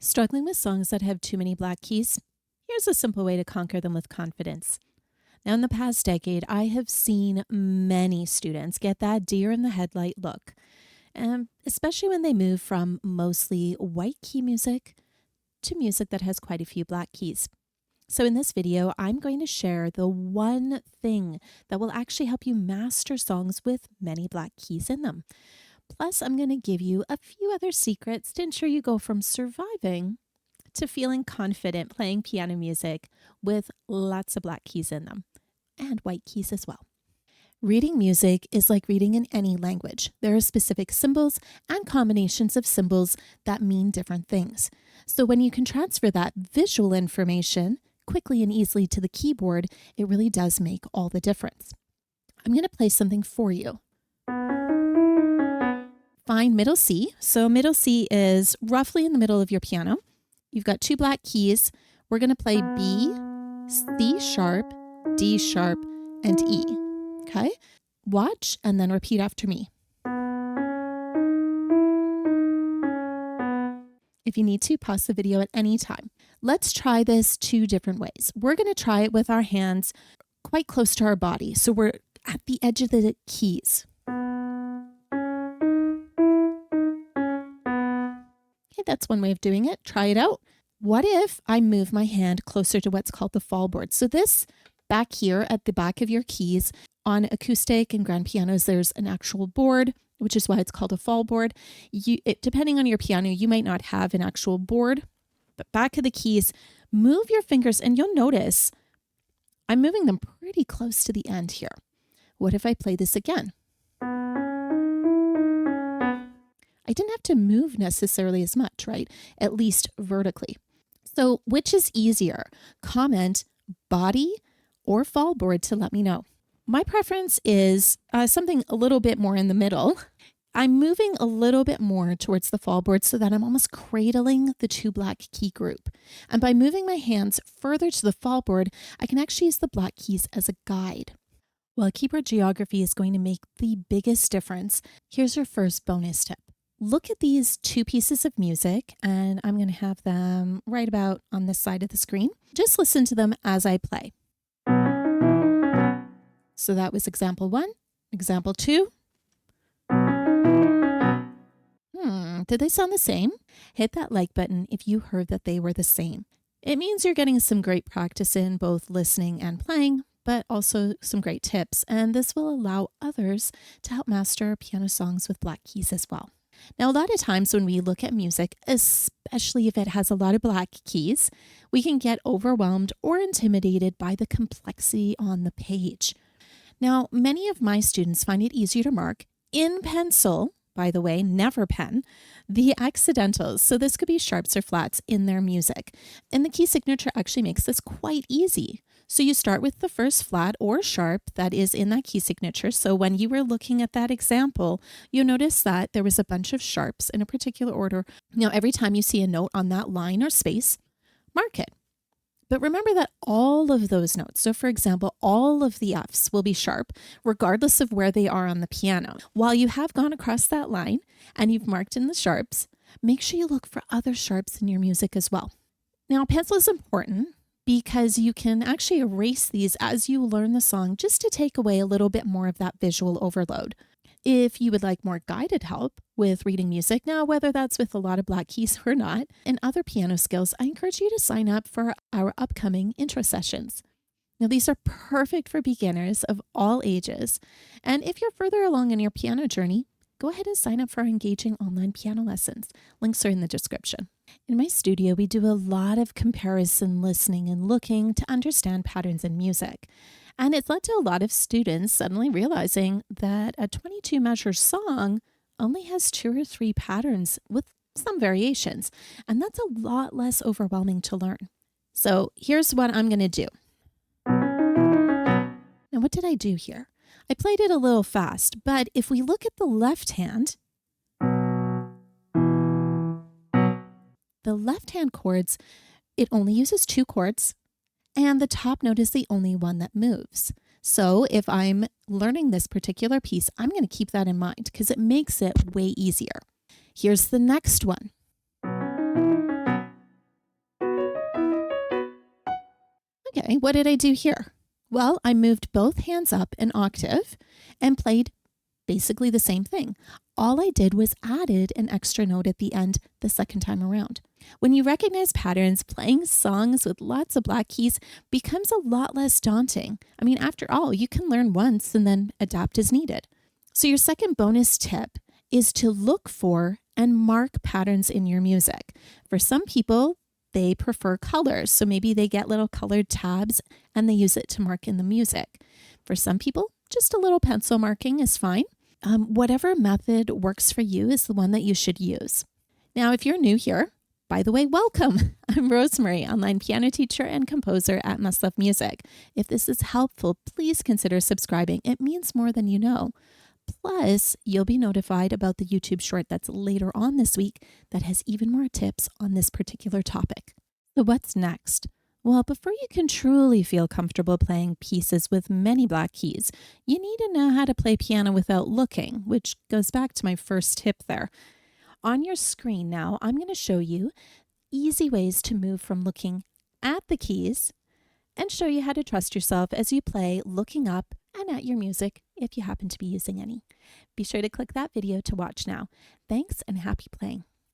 Struggling with songs that have too many black keys? Here's a simple way to conquer them with confidence. Now, in the past decade, I have seen many students get that deer in the headlight look, especially when they move from mostly white key music to music that has quite a few black keys. So in this video, I'm going to share the one thing that will actually help you master songs with many black keys in them. Plus, I'm going to give you a few other secrets to ensure you go from surviving to feeling confident playing piano music with lots of black keys in them and white keys as well. Reading music is like reading in any language. There are specific symbols and combinations of symbols that mean different things. So when you can transfer that visual information quickly and easily to the keyboard, it really does make all the difference. I'm going to play something for you. Find middle C. So middle C is roughly in the middle of your piano. You've got two black keys. We're going to play B, C sharp, D sharp, and E. Okay? Watch and then repeat after me. If you need to, pause the video at any time. Let's try this two different ways. We're going to try it with our hands quite close to our body. So we're at the edge of the keys. Okay, that's one way of doing it. Try it out. What if I move my hand closer to what's called the fall board? So this back here at the back of your keys, on acoustic and grand pianos, there's an actual board, which is why it's called a fall board. Depending on your piano, you might not have an actual board, but back of the keys, move your fingers and you'll notice I'm moving them pretty close to the end here. What if I play this again? I didn't have to move necessarily as much, right? At least vertically. So which is easier? Comment body or fall board to let me know. My preference is something a little bit more in the middle. I'm moving a little bit more towards the fall board so that I'm almost cradling the two black key group. And by moving my hands further to the fall board, I can actually use the black keys as a guide. While keyboard geography is going to make the biggest difference, here's your first bonus tip. Look at these two pieces of music, and I'm going to have them right about on this side of the screen. Just listen to them as I play. So that was example 1. Example 2. Did they sound the same? Hit that like button if you heard that they were the same. It means you're getting some great practice in both listening and playing, but also some great tips, and this will allow others to help master piano songs with black keys as well. Now, a lot of times when we look at music, especially if it has a lot of black keys, we can get overwhelmed or intimidated by the complexity on the page. Now, many of my students find it easier to mark in pencil, by the way, never pen, the accidentals. So this could be sharps or flats in their music. And the key signature actually makes this quite easy. So you start with the first flat or sharp that is in that key signature. So when you were looking at that example, you notice that there was a bunch of sharps in a particular order. Now, every time you see a note on that line or space, mark it. But remember that all of those notes, so for example, all of the Fs will be sharp, regardless of where they are on the piano. While you have gone across that line and you've marked in the sharps, make sure you look for other sharps in your music as well. Now, pencil is important because you can actually erase these as you learn the song just to take away a little bit more of that visual overload. If you would like more guided help with reading music, now whether that's with a lot of black keys or not, and other piano skills, I encourage you to sign up for our upcoming intro sessions. Now, these are perfect for beginners of all ages. And if you're further along in your piano journey, go ahead and sign up for our engaging online piano lessons. Links are in the description. In my studio, we do a lot of comparison listening and looking to understand patterns in music. And it's led to a lot of students suddenly realizing that a 22 measure song only has 2 or 3 patterns with some variations. And that's a lot less overwhelming to learn. So here's what I'm going to do. Now, what did I do here? I played it a little fast, but if we look at the left hand, the left hand chords, it only uses 2 chords. And the top note is the only one that moves. So if I'm learning this particular piece, I'm going to keep that in mind because it makes it way easier. Here's the next one. Okay, what did I do here? Well, I moved both hands up an octave and played basically the same thing. All I did was added an extra note at the end the second time around. When you recognize patterns, playing songs with lots of black keys becomes a lot less daunting. I mean, after all, you can learn once and then adapt as needed. So your second bonus tip is to look for and mark patterns in your music. For some people, they prefer colors, so maybe they get little colored tabs and they use it to mark in the music. For some people, just a little pencil marking is fine. Whatever method works for you is the one that you should use. Now, if you're new here, by the way, welcome. I'm Rosemarie, online piano teacher and composer at Must Love Music. If this is helpful, please consider subscribing. It means more than you know. Plus, you'll be notified about the YouTube short that's later on this week that has even more tips on this particular topic. So what's next? Well, before you can truly feel comfortable playing pieces with many black keys, you need to know how to play piano without looking, which goes back to my first tip there. On your screen now, I'm going to show you easy ways to move from looking at the keys and show you how to trust yourself as you play looking up and at your music if you happen to be using any. Be sure to click that video to watch now. Thanks and happy playing.